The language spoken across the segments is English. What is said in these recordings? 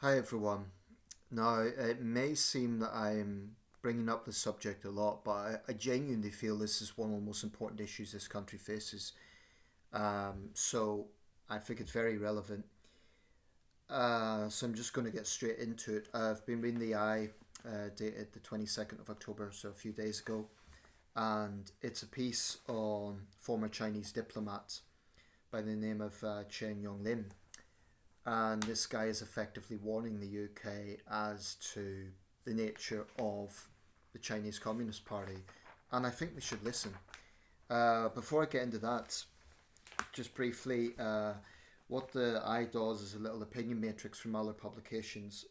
Hi everyone. Now, it may seem that I'm bringing up the subject a lot, but I genuinely feel this is one of the most important issues this country faces. So I think it's very relevant. So I'm just going to get straight into it. I've been reading the Eye, dated the 22nd of October, so a few days ago, and it's a piece on former Chinese diplomat by the name of Chen Yonglin. And this guy is effectively warning the UK as to the nature of the Chinese Communist Party, and I think we should listen. Before I get into that, just briefly, what the eye does is a little opinion matrix from other publications.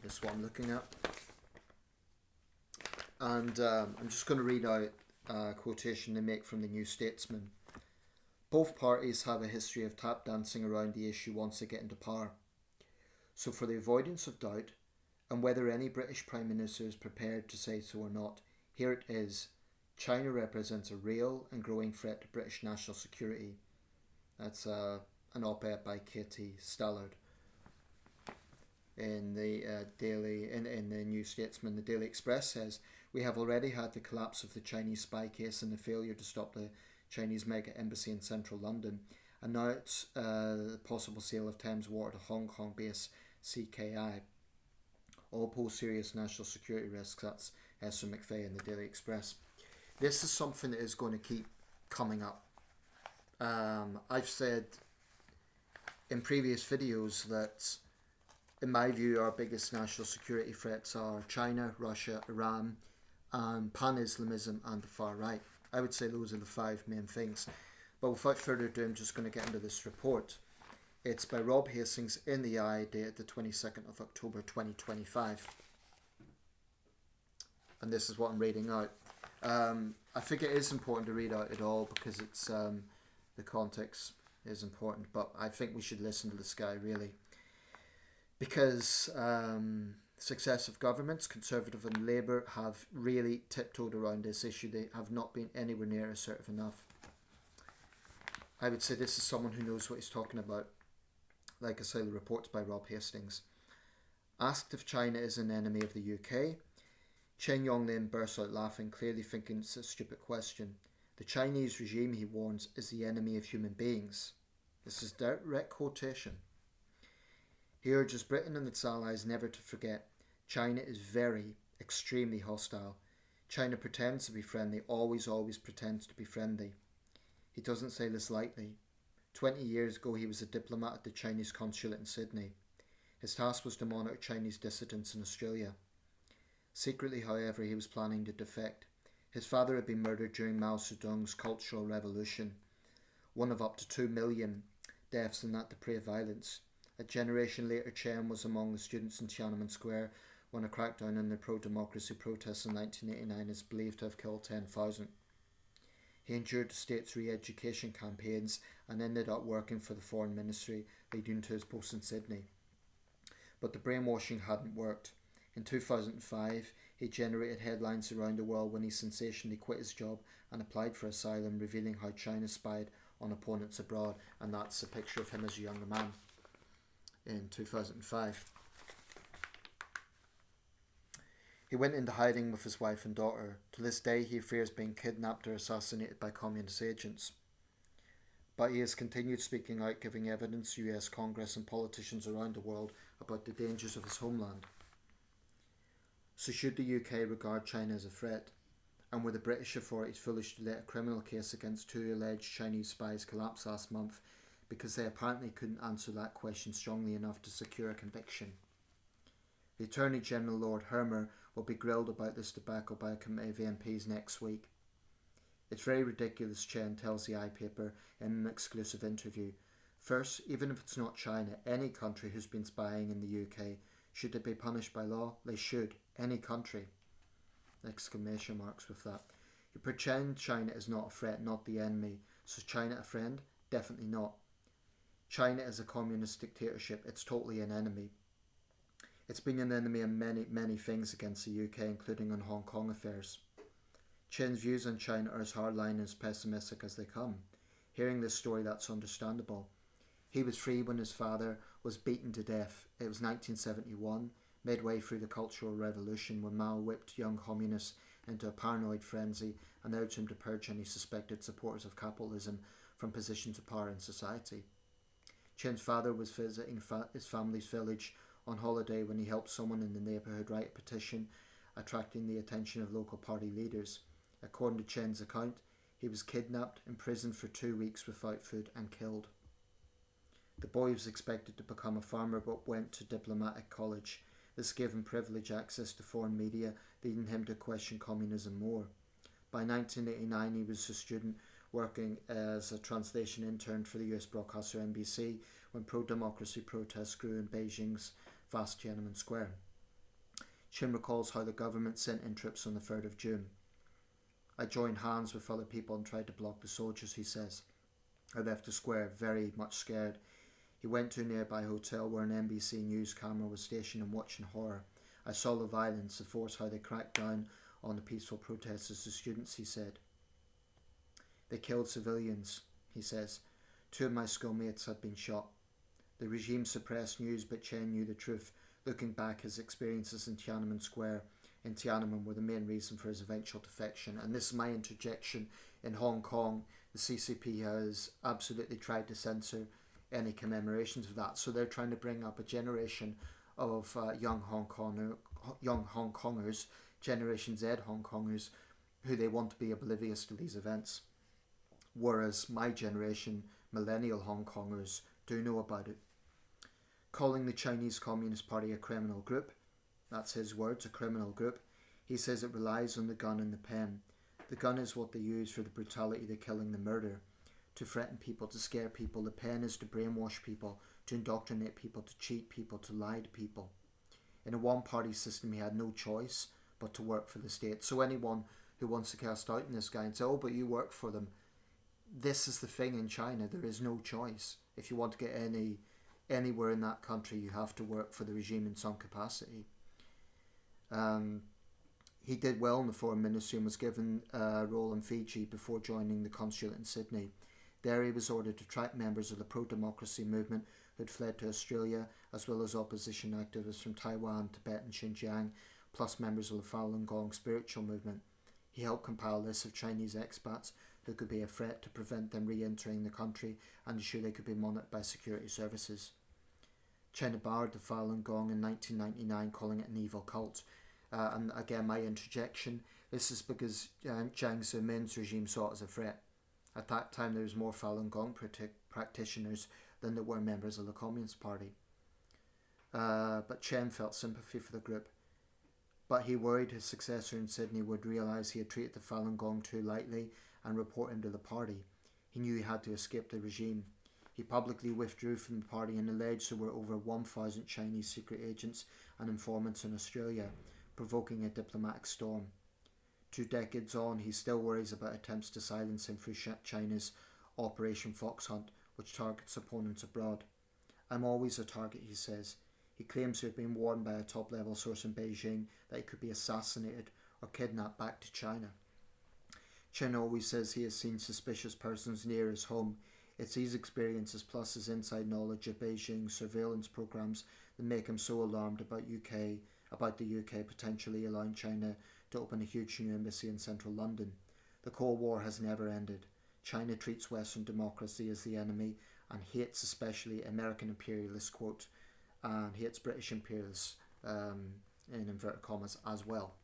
This is what I'm looking at, and I'm just going to read out a quotation they make from the New Statesman. Both parties have a history of tap dancing around the issue once they get into power. So, for the avoidance of doubt, and whether any British Prime Minister is prepared to say so or not, here it is. China represents a real and growing threat to British national security. That's an op-ed by Katie Stallard in the in the New Statesman. The Daily Express says we have already had the collapse of the Chinese spy case and the failure to stop the Chinese mega embassy in central London, and now it's the possible sale of Thames Water to Hong Kong-based CKI. All pose serious national security risks. That's Esther McVeigh in the Daily Express. This is something that is going to keep coming up. I've said in previous videos that, in my view, our biggest national security threats are China, Russia, Iran, and pan-Islamism and the far right. I would say those are the five main things. But without further ado, I'm just going to get into this report. It's by Rob Hastings in the Eye, dated the 22nd of October 2025. And this is what I'm reading out. I think it is important to read out it all because it's the context is important, but I think we should listen to this guy really. Because successive governments, Conservative and Labour, have really tiptoed around this issue. They have not been anywhere near assertive enough. I would say this is someone who knows what he's talking about. Like I say, the report's by Rob Hastings. Asked if China is an enemy of the UK, Chen Yonglin bursts out laughing, clearly thinking it's a stupid question. The Chinese regime, he warns, is the enemy of human beings. This is direct quotation. He urges Britain and its allies never to forget China is very, extremely hostile. China pretends to be friendly, always pretends to be friendly. He doesn't say this lightly. 20 years ago, he was a diplomat at the Chinese consulate in Sydney. His task was to monitor Chinese dissidents in Australia. Secretly, however, he was planning to defect. His father had been murdered during Mao Zedong's Cultural Revolution, one of up to 2 million deaths in that depraved violence. A generation later, Chen was among the students in Tiananmen Square when a crackdown on the pro-democracy protests in 1989 is believed to have killed 10,000. He endured the state's re-education campaigns and ended up working for the Foreign Ministry, leading to his post in Sydney. But the brainwashing hadn't worked. In 2005, he generated headlines around the world when he sensationally quit his job and applied for asylum, revealing how China spied on opponents abroad, and that's a picture of him as a younger man in 2005. He went into hiding with his wife and daughter. To this day, he fears being kidnapped or assassinated by communist agents. But he has continued speaking out, giving evidence to US Congress and politicians around the world about the dangers of his homeland. So should the UK regard China as a threat? And were the British authorities foolish to let a criminal case against two alleged Chinese spies collapse last month because they apparently couldn't answer that question strongly enough to secure a conviction? The Attorney General Lord Hermer will be grilled about this debacle by a committee of MPs next week. It's very ridiculous, Chen tells the Eye paper in an exclusive interview. First, even if it's not China, any country who's been spying in the UK, should they be punished by law? They should. Any country. Exclamation marks with that. You pretend China is not a threat, not the enemy. So is China a friend? Definitely not. China is a communist dictatorship. It's totally an enemy. It's been an enemy in many things against the UK, including on Hong Kong affairs. Chen's views on China are as hardline and as pessimistic as they come. Hearing this story, that's understandable. He was free when his father was beaten to death. It was 1971, midway through the Cultural Revolution, when Mao whipped young communists into a paranoid frenzy and urged him to purge any suspected supporters of capitalism from positions of power in society. Chen's father was visiting his family's village on holiday when he helped someone in the neighbourhood write a petition attracting the attention of local party leaders. According to Chen's account, he was kidnapped, imprisoned for 2 weeks without food, and killed. The boy was expected to become a farmer but went to diplomatic college. This gave him privileged access to foreign media, leading him to question communism more. By 1989, he was a student working as a translation intern for the US broadcaster NBC when pro-democracy protests grew in Beijing's vast Tiananmen Square. Chen recalls how the government sent in troops on the 3rd of June. I joined hands with other people and tried to block the soldiers, he says. I left the square very much scared. He went to a nearby hotel where an NBC news camera was stationed and watched in horror. I saw the violence, the force, how they cracked down on the peaceful protesters, the students, he said. They killed civilians, he says. 2 of my schoolmates had been shot. The regime suppressed news, but Chen knew the truth. Looking back, his experiences in Tiananmen Square in Tiananmen were the main reason for his eventual defection. And this is my interjection. In Hong Kong, the CCP has absolutely tried to censor any commemorations of that. So they're trying to bring up a generation of young Hong Kongers, Generation Z Hong Kongers, who they want to be oblivious to these events. Whereas my generation, millennial Hong Kongers, do know about it. Calling the Chinese Communist Party a criminal group, that's his words, a criminal group, he says it relies on the gun and the pen. The gun is what they use for the brutality, the killing, the murder, to threaten people, to scare people. The pen is to brainwash people, to indoctrinate people, to cheat people, to lie to people. In a one-party system, he had no choice but to work for the state. So anyone who wants to cast doubt in this guy and say, oh, but you work for them, this is the thing in China. There is no choice. If you want to get anywhere in that country, you have to work for the regime in some capacity. He did well in the foreign ministry and was given a role in Fiji before joining the consulate in Sydney. There he was ordered to track members of the pro-democracy movement who had fled to Australia, as well as opposition activists from Taiwan, Tibet and Xinjiang, plus members of the Falun Gong spiritual movement. He helped compile lists of Chinese expats who could be a threat to prevent them re-entering the country and ensure they could be monitored by security services. Chen barred the Falun Gong in 1999, calling it an evil cult. And again, my interjection, this is because Jiang Zemin's regime saw it as a threat. At that time, there was more Falun Gong practitioners than there were members of the Communist Party. But Chen felt sympathy for the group. But he worried his successor in Sydney would realise he had treated the Falun Gong too lightly and report him to the party. He knew he had to escape the regime. He publicly withdrew from the party and alleged there were over 1,000 Chinese secret agents and informants in Australia, provoking a diplomatic storm. 2 decades on, he still worries about attempts to silence him through China's Operation Fox Hunt, which targets opponents abroad. I'm always a target, he says. He claims to have been warned by a top-level source in Beijing that he could be assassinated or kidnapped back to China. Chen always says he has seen suspicious persons near his home. It's these experiences plus his inside knowledge of Beijing's surveillance programs that make him so alarmed about the UK potentially allowing China to open a huge new embassy in central London. The Cold War has never ended. China treats Western democracy as the enemy and hates especially American imperialists, quote, and hates British imperialists, in inverted commas, as well.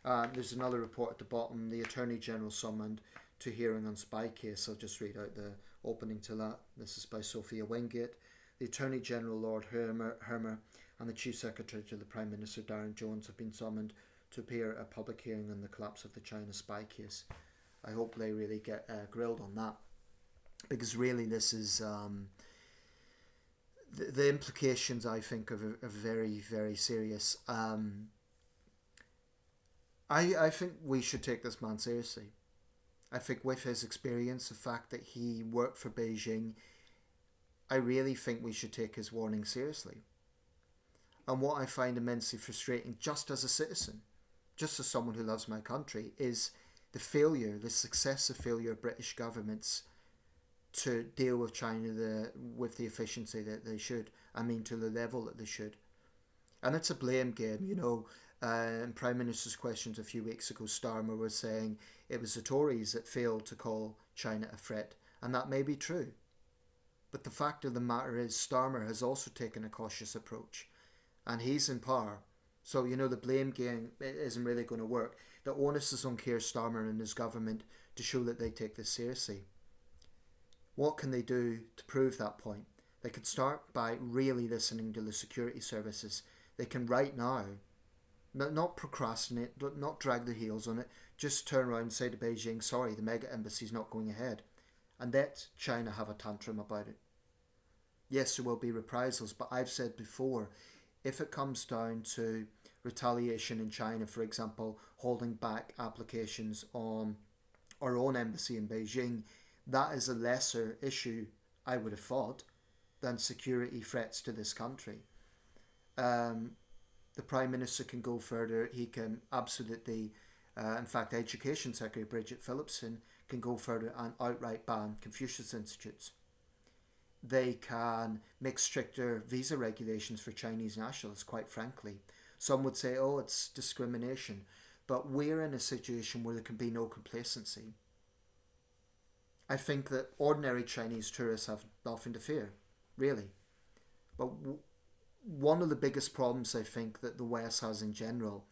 There's another report at the bottom. The Attorney General summoned to hearing on spy case. I'll just read out the opening to that. This is by Sophia Wingate. The Attorney General Lord Hermer and the Chief Secretary to the Prime Minister Darren Jones have been summoned to appear at a public hearing on the collapse of the China spy case. I hope they really get grilled on that, because really this is the implications, I think, are very, very serious. I think we should take this man seriously. I think with his experience, the fact that he worked for Beijing, I really think we should take his warning seriously. And what I find immensely frustrating, just as a citizen, just as someone who loves my country, is the successive failure of British governments to deal with China with the efficiency that they should. I mean, to the level that they should. And it's a blame game, you know. In Prime Minister's questions a few weeks ago, Starmer was saying it was the Tories that failed to call China a threat. And that may be true. But the fact of the matter is, Starmer has also taken a cautious approach. And he's in power. So, you know, the blame game isn't really going to work. The onus is on Keir Starmer and his government to show that they take this seriously. What can they do to prove that point? They could start by really listening to the security services. They can right now, not procrastinate, not drag their heels on it, just turn around and say to Beijing, sorry, the mega embassy's not going ahead. And let China have a tantrum about it. Yes, there will be reprisals, but I've said before, if it comes down to retaliation in China, for example, holding back applications on our own embassy in Beijing, that is a lesser issue, I would have thought, than security threats to this country. The Prime Minister can go further. He can absolutely, in fact, Education Secretary Bridget Phillipson can go further and outright ban Confucius Institutes. They can make stricter visa regulations for Chinese nationals, quite frankly. Some would say, oh, it's discrimination. But we're in a situation where there can be no complacency. I think that ordinary Chinese tourists have nothing to fear, really. But one of the biggest problems I think that the West has in general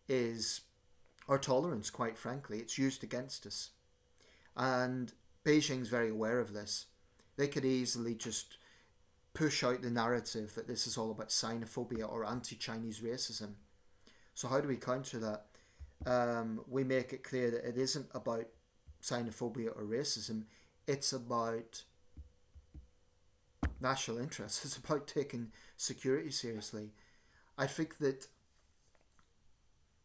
is our tolerance, quite frankly. It's used against us. And Beijing's very aware of this. They could easily just push out the narrative that this is all about xenophobia or anti-Chinese racism. So how do we counter that? We make it clear that it isn't about xenophobia or racism. It's about national interests. It's about taking security seriously. I think that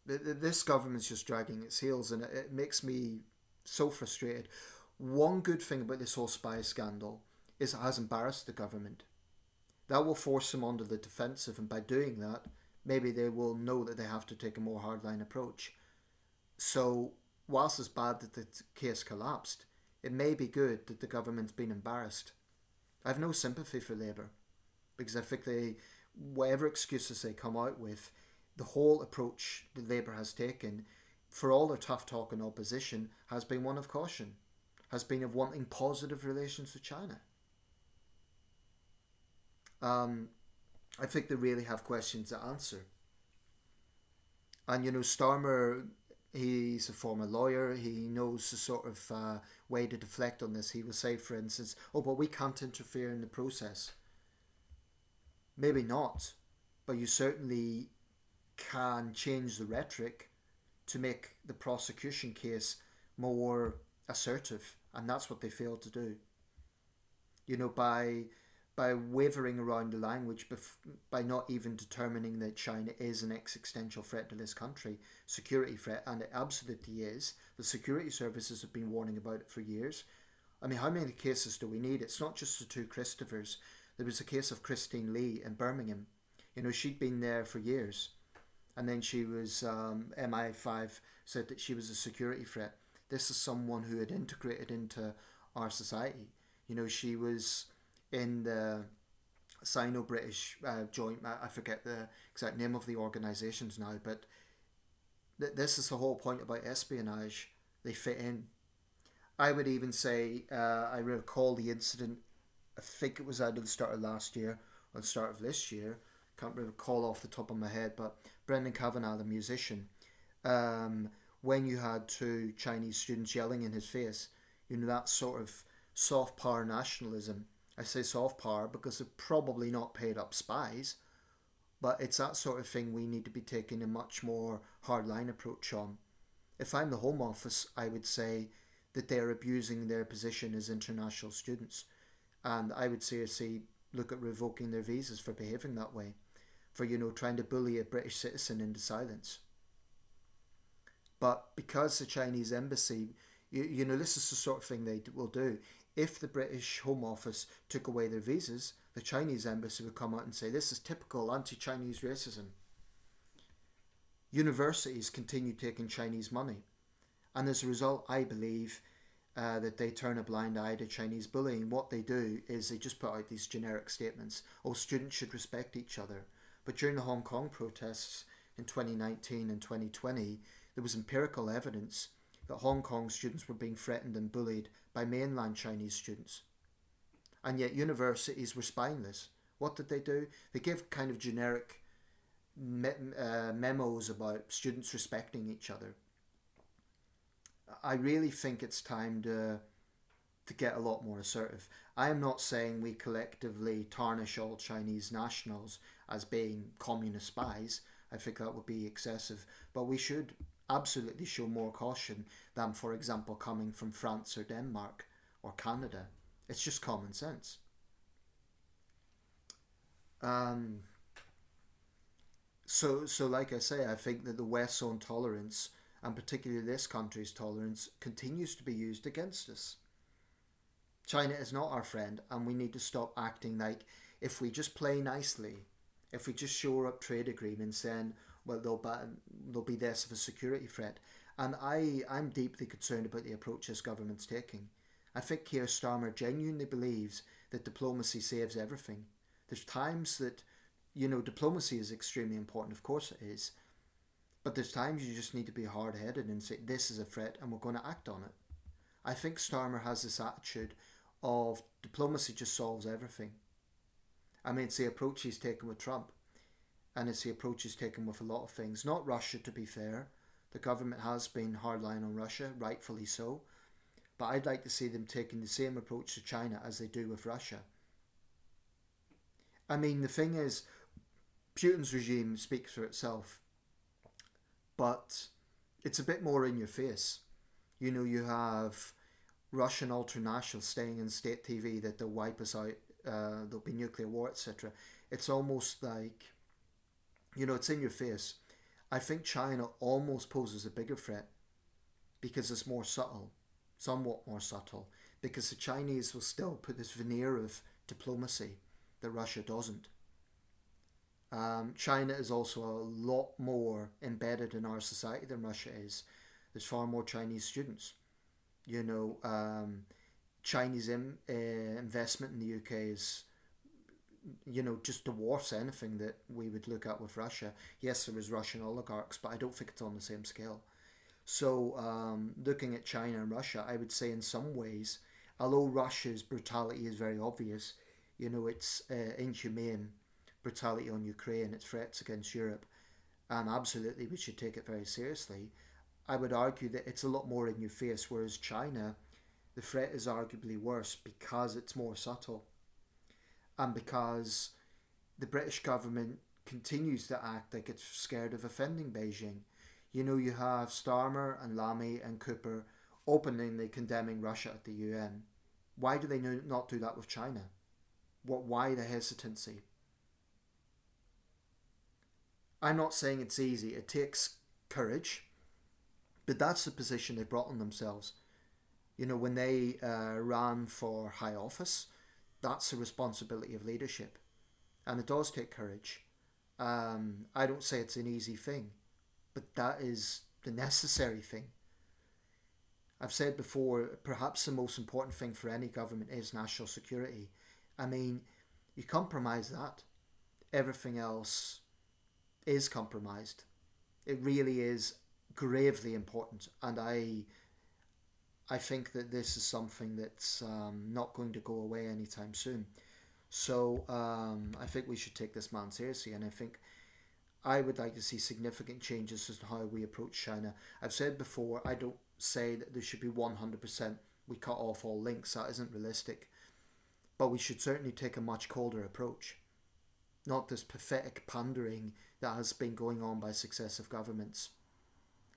this government's just dragging its heels, and it makes me so frustrated. One good thing about this whole spy scandal is it has embarrassed the government. That will force them onto the defensive, and by doing that, maybe they will know that they have to take a more hardline approach. So, whilst it's bad that the case collapsed, it may be good that the government's been embarrassed. I have no sympathy for Labour, because I think whatever excuses they come out with, the whole approach that Labour has taken, for all their tough talk in opposition, has been one of caution, has been of wanting positive relations with China. I think they really have questions to answer. And, you know, Starmer, he's a former lawyer. He knows the sort of way to deflect on this. He will say, for instance, oh, but we can't interfere in the process. Maybe not, but you certainly can change the rhetoric to make the prosecution case more assertive, and that's what they failed to do. You know, by wavering around the language, by not even determining that China is an existential threat to this country, security threat, and it absolutely is. The security services have been warning about it for years. I mean, how many cases do we need? It's not just the two Christophers. There was a case of Christine Lee in Birmingham. You know, she'd been there for years. And then she was, MI5 said that she was a security threat. This is someone who had integrated into our society. You know, she was in the Sino-British joint, I forget the exact name of the organisations now, but this is the whole point about espionage. They fit in. I would even say, I recall the incident, I think it was either the start of last year or the start of this year, can't recall off the top of my head, but Brendan Kavanagh, the musician, when you had two Chinese students yelling in his face, you know, that sort of soft power nationalism. I say soft power because they're probably not paid up spies, but it's that sort of thing we need to be taking a much more hardline approach on. If I'm the Home Office, I would say that they're abusing their position as international students, and I would seriously look at revoking their visas for behaving that way, for, you know, trying to bully a British citizen into silence. But because the Chinese embassy, you know, this is the sort of thing they will do. If the British Home Office took away their visas, the Chinese embassy would come out and say, this is typical anti-Chinese racism. Universities continue taking Chinese money. And as a result, I believe that they turn a blind eye to Chinese bullying. What they do is they just put out these generic statements. Oh, students should respect each other. But during the Hong Kong protests in 2019 and 2020, there was empirical evidence that Hong Kong students were being threatened and bullied by mainland Chinese students. And yet universities were spineless. What did they do? They gave kind of generic memos about students respecting each other. I really think it's time to get a lot more assertive. I am not saying we collectively tarnish all Chinese nationals as being communist spies. I think that would be excessive. But we should absolutely show more caution than, for example, coming from France or Denmark or Canada. It's just common sense. So like I say, I think that the West's own tolerance, and particularly this country's tolerance, continues to be used against us. China is not our friend, and we need to stop acting like if we just play nicely, if we just shore up trade agreements, then, well, they'll be less of a security threat. And I'm deeply concerned about the approach this government's taking. I think Keir Starmer genuinely believes that diplomacy saves everything. There's times that, diplomacy is extremely important, of course it is. But there's times you just need to be hard-headed and say, this is a threat and we're going to act on it. I think Starmer has this attitude of diplomacy just solves everything. I mean, it's the approach he's taken with Trump. And it's the approach he's taken with a lot of things. Not Russia, to be fair. The government has been hardline on Russia, rightfully so. But I'd like to see them taking the same approach to China as they do with Russia. I mean, the thing is, Putin's regime speaks for itself. But it's a bit more in your face. You have Russian ultranationals staying in state TV that they'll wipe us out, there'll be nuclear war, etc. It's almost like, it's in your face. I think China almost poses a bigger threat because it's more subtle, somewhat more subtle, because the Chinese will still put this veneer of diplomacy that Russia doesn't. China is also a lot more embedded in our society than Russia is. There's far more Chinese students. Chinese investment in the UK is, just dwarfs anything that we would look at with Russia. Yes, there is Russian oligarchs, but I don't think it's on the same scale. So looking at China and Russia, I would say in some ways, although Russia's brutality is very obvious, it's inhumane brutality on Ukraine, its threats against Europe, and absolutely we should take it very seriously. I would argue that it's a lot more in your face, whereas China, the threat is arguably worse because it's more subtle and because the British government continues to act like it's scared of offending Beijing. You have Starmer and Lamy and Cooper openly condemning Russia at the UN. Why do they not do that with China? Why the hesitancy? I'm not saying it's easy. It takes courage. But that's the position they brought on themselves. When they ran for high office, that's the responsibility of leadership. And it does take courage. I don't say it's an easy thing, but that is the necessary thing. I've said before, perhaps the most important thing for any government is national security. I mean, you compromise that, everything else is compromised. It really is gravely important, and I think that this is something that's not going to go away anytime soon. So I think we should take this man seriously, and I think I would like to see significant changes as to how we approach China. I've said before, I don't say that there should be 100% we cut off all links. That isn't realistic. But we should certainly take a much colder approach. Not this pathetic pandering that has been going on by successive governments.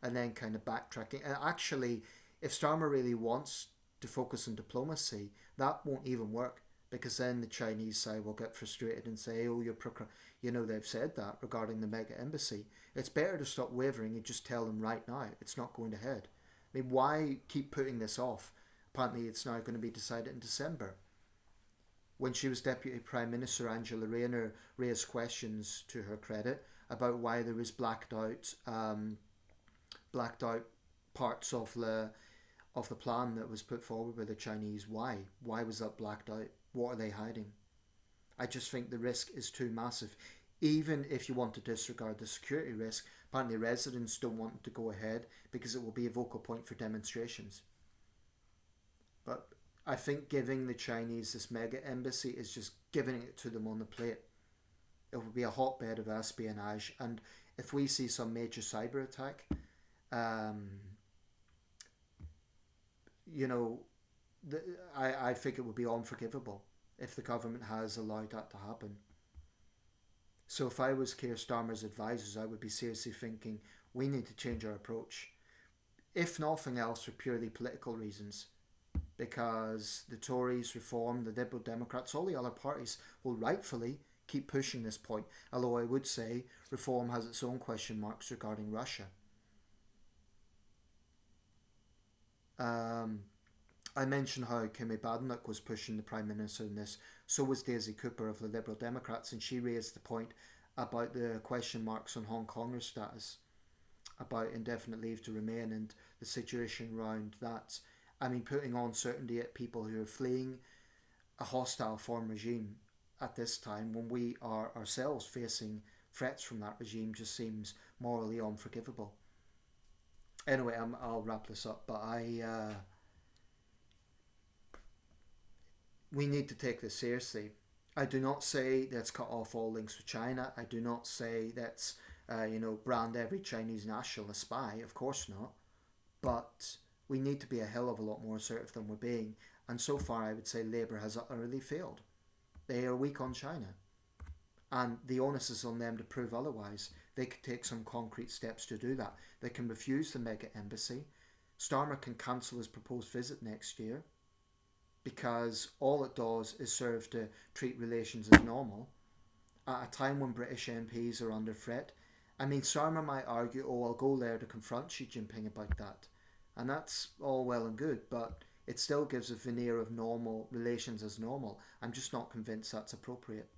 And then kind of backtracking. And actually, if Starmer really wants to focus on diplomacy, that won't even work. Because then the Chinese side will get frustrated and say, oh, they've said that regarding the mega embassy. It's better to stop wavering and just tell them right now it's not going ahead. I mean, why keep putting this off? Apparently it's now going to be decided in December. When she was Deputy Prime Minister, Angela Rayner raised questions, to her credit, about why there was blacked out parts of of the plan that was put forward by the Chinese. Why? Why was that blacked out? What are they hiding? I just think the risk is too massive. Even if you want to disregard the security risk, apparently residents don't want it to go ahead because it will be a vocal point for demonstrations. But I think giving the Chinese this mega embassy is just giving it to them on the plate. It will be a hotbed of espionage, and if we see some major cyber attack, you know, I think it would be unforgivable if the government has allowed that to happen. So if I was Keir Starmer's advisors, I would be seriously thinking we need to change our approach, if nothing else for purely political reasons, because the Tories, Reform, the Liberal Democrats, all the other parties will rightfully keep pushing this point, although I would say Reform has its own question marks regarding Russia. I mentioned how Kimmy Badenoch was pushing the Prime Minister in this. So was Daisy Cooper of the Liberal Democrats, and she raised the point about the question marks on Hong Konger's status, about indefinite leave to remain and the situation around that. I mean, putting uncertainty at people who are fleeing a hostile foreign regime at this time when we are ourselves facing threats from that regime just seems morally unforgivable. Anyway, I'll wrap this up, but we need to take this seriously. I do not say let's cut off all links with China. I do not say let's brand every Chinese national a spy. Of course not. But we need to be a hell of a lot more assertive than we're being. And so far, I would say Labour has utterly failed. They are weak on China. And the onus is on them to prove otherwise. They could take some concrete steps to do that. They can refuse the mega embassy. Starmer can cancel his proposed visit next year, because all it does is serve to treat relations as normal at a time when British MPs are under threat. I mean, Starmer might argue, oh, I'll go there to confront Xi Jinping about that. And that's all well and good, but it still gives a veneer of normal relations as normal. I'm just not convinced that's appropriate.